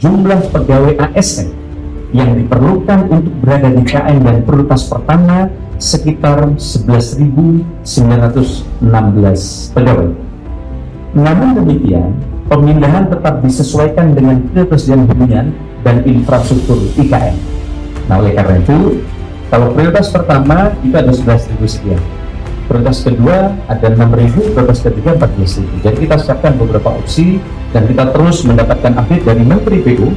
jumlah pegawai ASN yang diperlukan untuk berada di KN dan prioritas pertama sekitar 11.916 pegawai. Namun demikian, pemindahan tetap disesuaikan dengan prioritas dan hubungan dan infrastruktur IKN. Nah, oleh karena itu, kalau prioritas pertama itu ada 11.000 sekian, prioritas kedua ada 6.000, prioritas ketiga 14.000. Jadi kita siapkan beberapa opsi dan kita terus mendapatkan update dari Menteri PU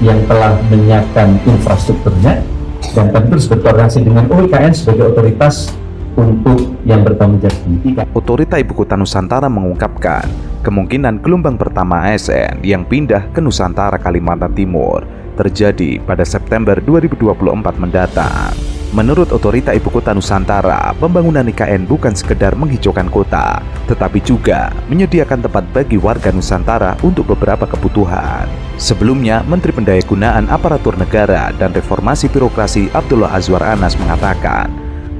yang telah menyiapkan infrastrukturnya, dan kami terus berkoordinasi dengan OIKN sebagai otoritas untuk yang bertanggung jawab di IKN. Otorita Ibu Kota Nusantara mengungkapkan kemungkinan gelombang pertama ASN yang pindah ke Nusantara Kalimantan Timur terjadi pada September 2024 mendatang. Menurut Otorita Ibu Kota Nusantara, pembangunan IKN bukan sekedar menghijaukan kota, tetapi juga menyediakan tempat bagi warga Nusantara untuk beberapa kebutuhan. Sebelumnya, Menteri Pendayagunaan Aparatur Negara dan Reformasi Birokrasi Abdullah Azwar Anas mengatakan,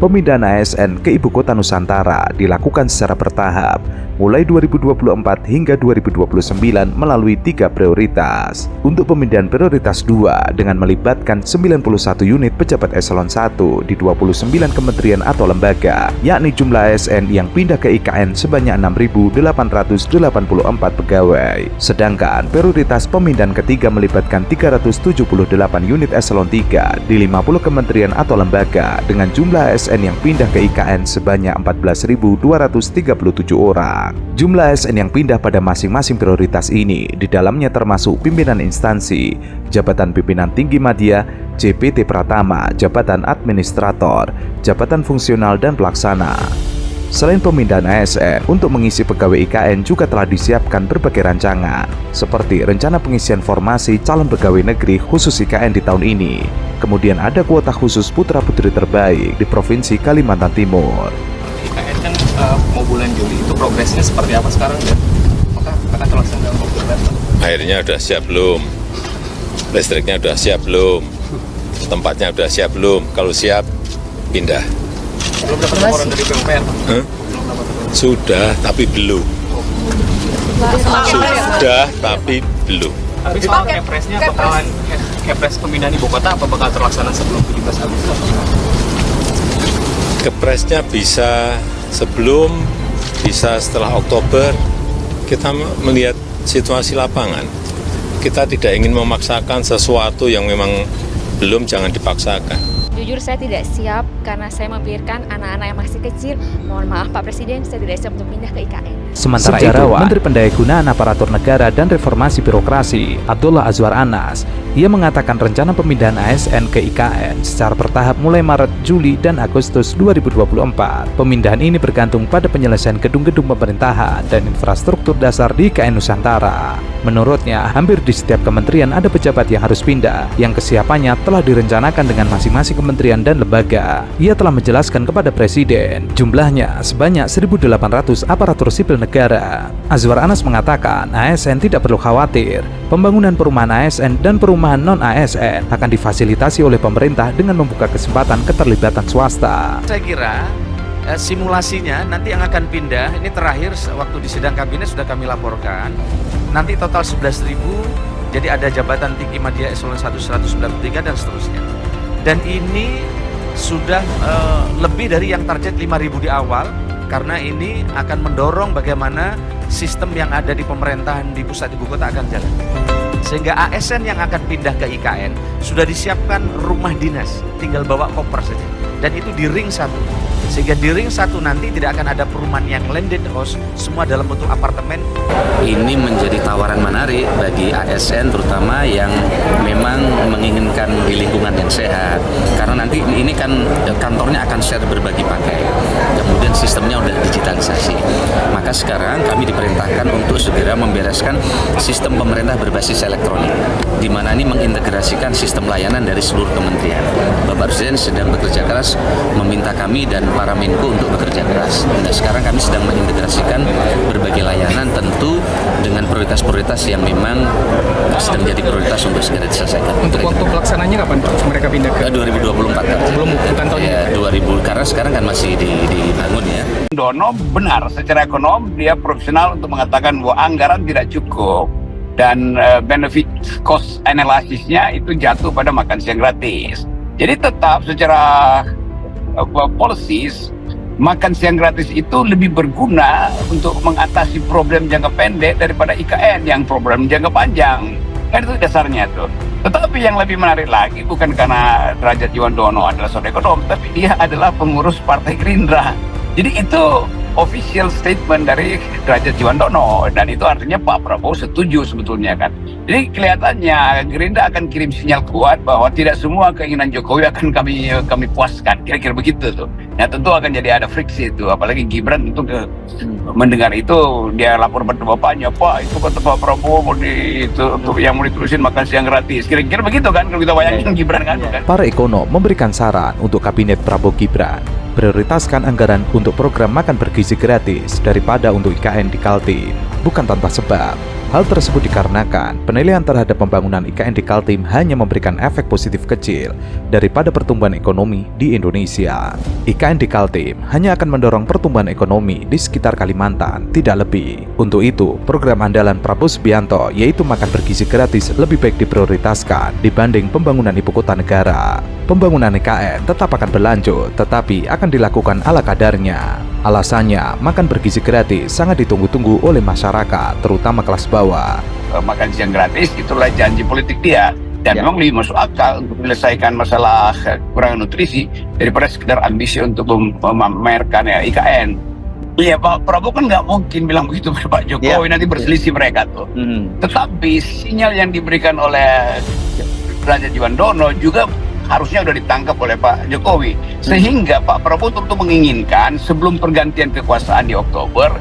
pemindahan ASN ke Ibu Kota Nusantara dilakukan secara bertahap, mulai 2024 hingga 2029 melalui 3 prioritas. Untuk pemindahan prioritas 2 dengan melibatkan 91 unit pejabat eselon 1 di 29 kementerian atau lembaga, yakni jumlah ASN yang pindah ke IKN sebanyak 6.884 pegawai. Sedangkan prioritas pemindahan ketiga melibatkan 378 unit eselon 3 di 50 kementerian atau lembaga dengan jumlah ASN yang pindah ke IKN sebanyak 14.237 orang. Jumlah ASN yang pindah pada masing-masing prioritas ini di dalamnya termasuk pimpinan instansi, jabatan pimpinan tinggi media, JPT Pratama, jabatan administrator, jabatan fungsional dan pelaksana. Selain pemindahan ASN, untuk mengisi pegawai IKN juga telah disiapkan berbagai rancangan, seperti rencana pengisian formasi calon pegawai negeri khusus IKN di tahun ini. Kemudian ada kuota khusus putra-putri terbaik di Provinsi Kalimantan Timur. IKN kan mau bulan Juli, itu progresnya seperti apa sekarang dan apakah akan terlaksana dalam waktu dekat? Airnya udah siap belum? Listriknya udah siap belum? Tempatnya udah siap belum? Kalau siap, pindah. Belum dapat laporan dari PUPR? Sudah, tapi belum. Sudah, tapi belum. Tapi soal Kepresnya bakalan Kepres pemindahan ibu kota apa bakal terlaksana sebelum 17 Agustus? Kepresnya bisa sebelum, bisa setelah Oktober. Kita melihat situasi lapangan. Kita tidak ingin memaksakan sesuatu yang memang belum, jangan dipaksakan. Jujur saya tidak siap karena saya memikirkan anak-anak yang masih kecil. Mohon maaf Pak Presiden, saya tidak siap untuk pindah ke IKN. Sementara itu, Menteri Pendayagunaan Aparatur Negara dan Reformasi Birokrasi Abdullah Azwar Anas, ia mengatakan rencana pemindahan ASN ke IKN secara bertahap mulai Maret, Juli, dan Agustus 2024. Pemindahan ini bergantung pada penyelesaian gedung-gedung pemerintahan dan infrastruktur dasar di IKN Nusantara. Menurutnya, hampir di setiap kementerian ada pejabat yang harus pindah, yang kesiapannya telah direncanakan dengan masing-masing kementerian dan lembaga. Ia telah menjelaskan kepada Presiden, jumlahnya sebanyak 1.800 aparatur sipil negara. Azwar Anas mengatakan ASN tidak perlu khawatir, pembangunan perumahan ASN dan perumahan non-ASN akan difasilitasi oleh pemerintah dengan membuka kesempatan keterlibatan swasta. Saya kira simulasinya nanti yang akan pindah, ini terakhir waktu di sidang kabinet sudah kami laporkan, nanti total 11.000, jadi ada jabatan tinggi media eselon 1 193 dan seterusnya. Dan ini sudah lebih dari yang target 5.000 di awal, karena ini akan mendorong bagaimana sistem yang ada di pemerintahan di pusat ibu kota akan jalan. Sehingga ASN yang akan pindah ke IKN sudah disiapkan rumah dinas, tinggal bawa koper saja. Dan itu di ring 1. Sehingga di ring 1 nanti tidak akan ada perumahan yang landed house, semua dalam bentuk apartemen. Ini menjadi tawaran menarik bagi ASN terutama yang memang menginginkan di lingkungan yang sehat. Karena nanti ini kan kantornya akan share berbagi pakai. Kemudian sistemnya udah digitalisasi. Maka sekarang kami diperintahkan untuk segera membereskan sistem pemerintah berbasis elektronik, di mana ini mengintegrasikan sistem layanan dari seluruh kementerian. Bapak Presiden sedang bekerja keras meminta kami dan para Menko untuk bekerja keras. Nah, sekarang kami sedang mengintegrasikan berbagai layanan, tentu dengan prioritas-prioritas yang memang sedang jadi prioritas untuk segera diselesaikan. Untuk waktu pelaksananya kapan Pak mereka pindah ke 2024 kan? Belum, bukan tahun ya, 2000, karena sekarang kan masih dibangun ya. Dono benar, secara ekonom dia profesional untuk mengatakan bahwa anggaran tidak cukup dan benefit cost analysisnya itu jatuh pada makan siang gratis. Jadi tetap secara policies makan siang gratis itu lebih berguna untuk mengatasi problem jangka pendek daripada IKN yang problem jangka panjang. Kan itu dasarnya tuh. Tetapi yang lebih menarik lagi bukan karena Derajat Djiwandono adalah seorang ekonom, tapi dia adalah pengurus Partai Gerindra. Jadi itu official statement dari Derajat Djiwandono, dan itu artinya Pak Prabowo setuju sebetulnya kan. Jadi kelihatannya Gerindra akan kirim sinyal kuat bahwa tidak semua keinginan Jokowi akan kami puaskan, kira-kira begitu tuh. Ya tentu akan jadi ada friksi itu, apalagi Gibran tentu mendengar itu dia lapor pada bapaknya, Pak itu kata Pak Prabowo untuk yang mau ditulisin makan siang gratis, kira-kira begitu kan kalau kita bayangin Gibran kan. Para ekonom memberikan saran untuk Kabinet Prabowo Gibran prioritaskan anggaran untuk program makan bergizi gratis daripada untuk IKN di Kaltim, bukan tanpa sebab. Hal tersebut dikarenakan penilaian terhadap pembangunan IKN di Kaltim hanya memberikan efek positif kecil daripada pertumbuhan ekonomi di Indonesia. IKN di Kaltim hanya akan mendorong pertumbuhan ekonomi di sekitar Kalimantan, tidak lebih. Untuk itu, program andalan Prabowo Subianto yaitu makan bergizi gratis lebih baik diprioritaskan dibanding pembangunan ibu kota negara. Pembangunan IKN tetap akan berlanjut, tetapi akan dilakukan ala kadarnya. Alasannya, makan bergizi gratis sangat ditunggu-tunggu oleh masyarakat, terutama kelas bawah. Makan siang gratis itulah janji politik dia, dan memang lebih masuk akal untuk menyelesaikan masalah kekurangan nutrisi daripada sekedar ambisi untuk memamerkan IKN. Iya, Pak Prabowo kan nggak mungkin bilang begitu pada Pak Jokowi, nanti berselisih mereka tuh. Tetapi sinyal yang diberikan oleh Derajat Djiwandono juga harusnya sudah ditangkap oleh Pak Jokowi, sehingga Pak Prabowo tentu menginginkan sebelum pergantian kekuasaan di Oktober,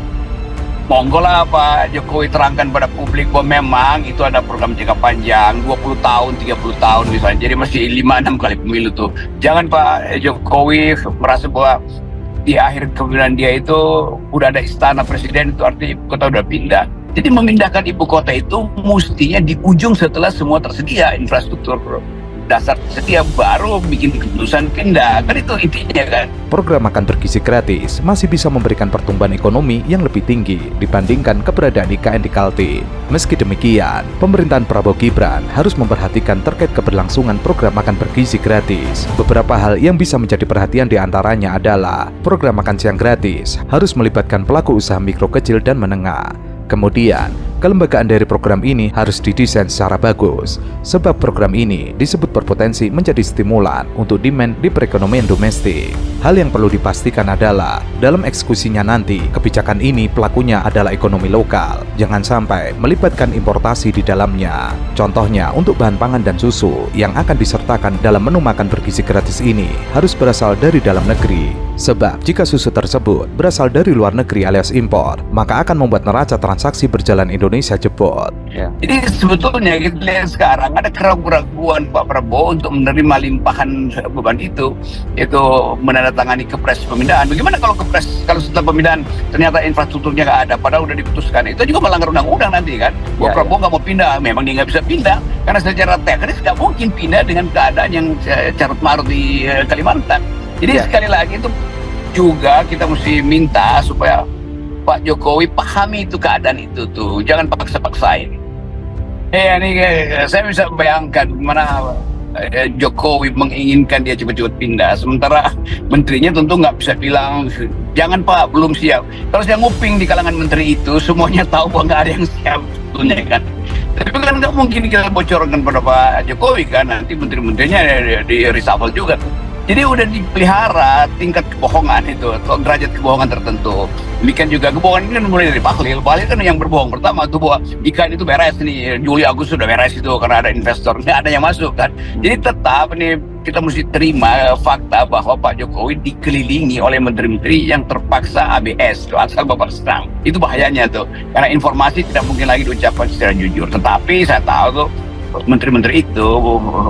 monggolah Pak Jokowi terangkan pada publik bahwa memang itu ada program jangka panjang 20 tahun, 30 tahun misalnya, jadi masih 5-6 kali pemilu tuh. Jangan Pak Jokowi merasa bahwa di akhir kepemimpinan dia itu udah ada istana presiden, itu artinya ibu kota udah pindah. Jadi memindahkan ibu kota itu mestinya di ujung setelah semua tersedia infrastruktur dasar tersedia, baru bikin keputusan pindah, kan itu intinya kan. Program makan bergizi gratis masih bisa memberikan pertumbuhan ekonomi yang lebih tinggi dibandingkan keberadaan IKN di Kaltim. Meski demikian, pemerintahan Prabowo Gibran harus memperhatikan terkait keberlangsungan program makan bergizi gratis. Beberapa hal yang bisa menjadi perhatian diantaranya adalah program makan siang gratis harus melibatkan pelaku usaha mikro, kecil, dan menengah. Kemudian, kelembagaan dari program ini harus didesain secara bagus, sebab program ini disebut berpotensi menjadi stimulan untuk demand di perekonomian domestik. Hal yang perlu dipastikan adalah, dalam eksekusinya nanti, kebijakan ini pelakunya adalah ekonomi lokal. Jangan sampai melibatkan importasi di dalamnya. Contohnya, untuk bahan pangan dan susu yang akan disertakan dalam menu makan bergizi gratis ini harus berasal dari dalam negeri. Sebab, jika susu tersebut berasal dari luar negeri alias impor, maka akan membuat neraca transaksi berjalan Indonesia jebol. Jadi sebetulnya kita lihat sekarang ada keraguan Pak Prabowo untuk menerima limpahan beban itu menandatangani kepres pemindahan. Bagaimana kalau setelah pemindahan ternyata infrastrukturnya nggak ada, padahal udah diputuskan, itu juga melanggar undang-undang nanti kan. Prabowo nggak mau pindah, memang dia nggak bisa pindah karena secara teknis nggak mungkin pindah dengan keadaan yang carut marut di Kalimantan. Jadi sekali lagi itu juga kita mesti minta supaya Pak Jokowi pahami itu keadaan itu tuh, jangan paksa-paksain. Saya bisa bayangkan gimana Jokowi menginginkan dia cepat-cepat pindah, sementara menterinya tentu nggak bisa bilang jangan Pak, belum siap. Kalau saya nguping di kalangan menteri itu semuanya tahu bahwa nggak ada yang siap sebetulnya kan. Tapi kan nggak mungkin kita bocorkan pada Pak Jokowi kan, nanti menteri-menterinya di reshuffle juga. Jadi udah dipelihara tingkat kebohongan itu, atau derajat kebohongan tertentu. Demikian juga kebohongan ini kan mulai dari Bahlil. Bahlil kan yang berbohong pertama itu bahwa IKN itu beres nih, Juli Agustus sudah beres itu karena ada investor, nggak ada yang masuk kan. Jadi tetap nih kita mesti terima fakta bahwa Pak Jokowi dikelilingi oleh menteri-menteri yang terpaksa ABS, tuh, asal bapak senang. Itu bahayanya tuh, karena informasi tidak mungkin lagi diucapkan secara jujur. Tetapi saya tahu tuh menteri-menteri itu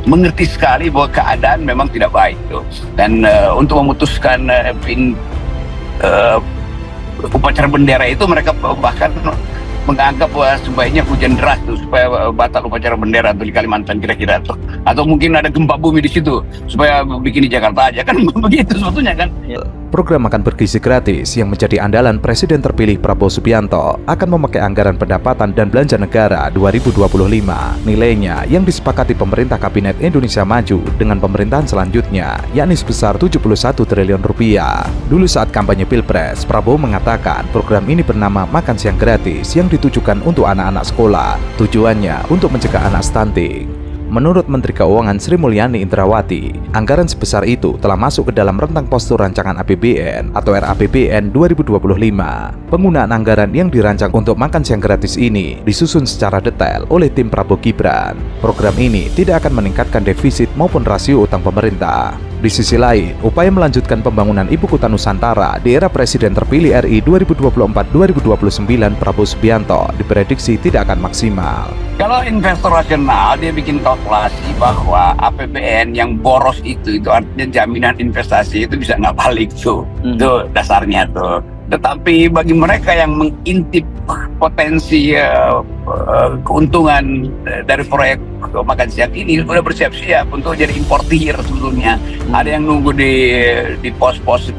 mengerti sekali bahwa keadaan memang tidak baik tuh. Dan untuk memutuskan upacara bendera itu mereka bahkan menganggap bahwa sebaiknya hujan deras tuh supaya batal upacara bendera tuh di Kalimantan kira-kira tuh, atau mungkin ada gempa bumi di situ supaya bikin di Jakarta aja, kan begitu sebetulnya kan. Program makan bergizi gratis yang menjadi andalan Presiden terpilih Prabowo Subianto akan memakai anggaran pendapatan dan belanja negara 2025. Nilainya yang disepakati pemerintah Kabinet Indonesia Maju dengan pemerintahan selanjutnya, yakni sebesar 71 triliun rupiah. Dulu saat kampanye Pilpres, Prabowo mengatakan program ini bernama Makan Siang Gratis yang ditujukan untuk anak-anak sekolah. Tujuannya untuk mencegah anak stunting. Menurut Menteri Keuangan Sri Mulyani Indrawati, anggaran sebesar itu telah masuk ke dalam rentang postur rancangan APBN atau RAPBN 2025. Penggunaan anggaran yang dirancang untuk makan siang gratis ini disusun secara detail oleh tim Prabowo Gibran. Program ini tidak akan meningkatkan defisit maupun rasio utang pemerintah. Di sisi lain, upaya melanjutkan pembangunan Ibu Kota Nusantara di era Presiden terpilih RI 2024-2029 Prabowo Subianto diprediksi tidak akan maksimal. Kalau investor rasional dia bikin kalkulasi bahwa APBN yang boros itu artinya jaminan investasi itu bisa nggak balik tuh, itu dasarnya tuh. Tetapi bagi mereka yang mengintip potensi keuntungan dari proyek makan siang ini sudah bersiap-siap untuk jadi importir sebetulnya. Ada yang nunggu di pos-pos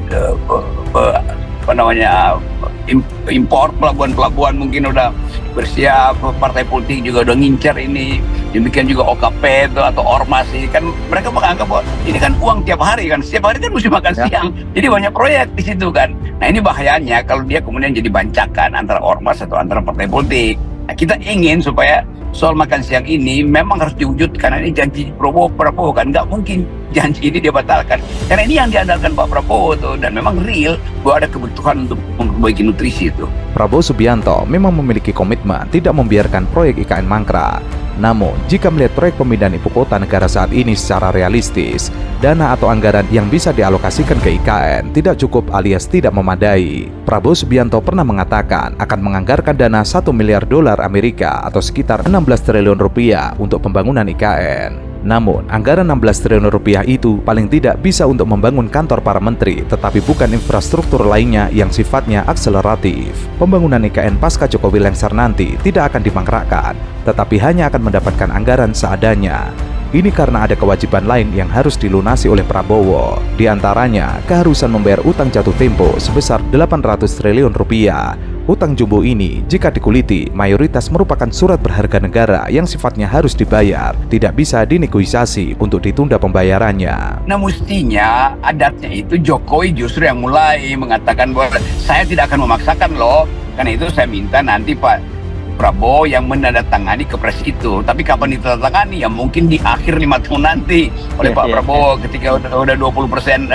impor pelabuhan mungkin udah bersiap, partai politik juga udah ngincar ini, demikian juga OKP itu atau ormas ini kan mereka menganggap bahwa ini kan uang tiap hari kan, setiap hari kan mesti makan siang, jadi banyak proyek di situ kan. Nah ini bahayanya kalau dia kemudian jadi bancakan antara ormas atau antara partai politik. Nah, kita ingin supaya soal makan siang ini memang harus diwujudkan. Ini janji Prabowo kan, nggak mungkin janji ini dia batalkan karena ini yang diandalkan Pak Prabowo tuh, dan memang real bahwa ada kebutuhan untuk memperbaiki nutrisi itu. Prabowo Subianto memang memiliki komitmen tidak membiarkan proyek IKN mangkrak. Namun, jika melihat proyek pemindahan ibu kota negara saat ini secara realistis, dana atau anggaran yang bisa dialokasikan ke IKN tidak cukup alias tidak memadai. Prabowo Subianto pernah mengatakan akan menganggarkan dana $1 miliar Amerika atau sekitar 16 triliun rupiah untuk pembangunan IKN. Namun, anggaran 16 triliun rupiah itu paling tidak bisa untuk membangun kantor para menteri, tetapi bukan infrastruktur lainnya yang sifatnya akseleratif. Pembangunan IKN pasca Jokowi lengser nanti tidak akan dimangkrakkan, tetapi hanya akan mendapatkan anggaran seadanya. Ini karena ada kewajiban lain yang harus dilunasi oleh Prabowo. Di antaranya, keharusan membayar utang jatuh tempo sebesar 800 triliun rupiah. Utang jumbo ini, jika dikuliti, mayoritas merupakan surat berharga negara yang sifatnya harus dibayar, tidak bisa dinegosiasi untuk ditunda pembayarannya. Nah mestinya adatnya itu Jokowi justru yang mulai mengatakan bahwa saya tidak akan memaksakan loh, karena itu saya minta nanti Pak Prabowo yang menandatangani kepres itu. Tapi kapan ditandatangani? Ya mungkin di akhir 5 tahun nanti oleh Pak Prabowo ketika udah 20%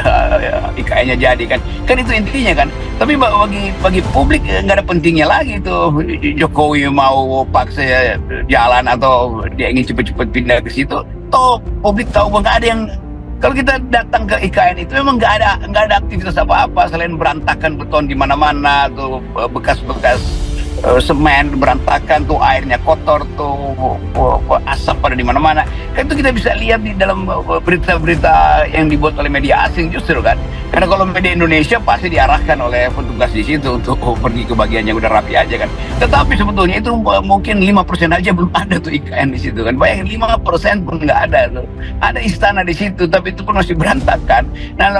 IKN-nya jadi kan. Kan itu intinya kan. Tapi bagi publik nggak ada pentingnya lagi tuh Jokowi mau paksa jalan atau dia ingin cepet-cepet pindah ke situ. Toh publik tahu bahwa nggak ada yang, kalau kita datang ke IKN itu memang nggak ada aktivitas apa-apa selain berantakan beton di mana-mana tuh, bekas-bekas semen berantakan tuh, airnya kotor tuh, asap pada di mana-mana. Kan itu kita bisa lihat di dalam berita-berita yang dibuat oleh media asing justru kan. Karena kalau media Indonesia pasti diarahkan oleh petugas di situ untuk pergi ke bagian yang udah rapi aja kan. Tetapi sebetulnya itu mungkin 5% aja belum ada tuh IKN di situ kan. Bayangin 5% pun nggak ada tuh. Ada istana di situ tapi itu pun masih berantakan. Nah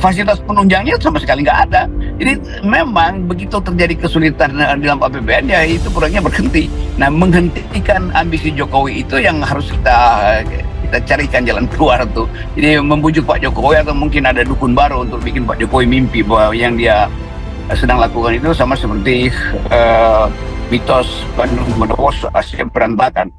fasilitas penunjangnya sama sekali nggak ada. Jadi memang begitu terjadi kesulitan dalam APBN ya itu proyeknya berhenti. Nah menghentikan ambisi Jokowi itu yang harus kita carikan jalan keluar tuh. Jadi membujuk Pak Jokowi atau mungkin ada dukun baru untuk bikin Pak Jokowi mimpi bahwa yang dia sedang lakukan itu sama seperti mitos Bandung Bondowoso Asia berantakan.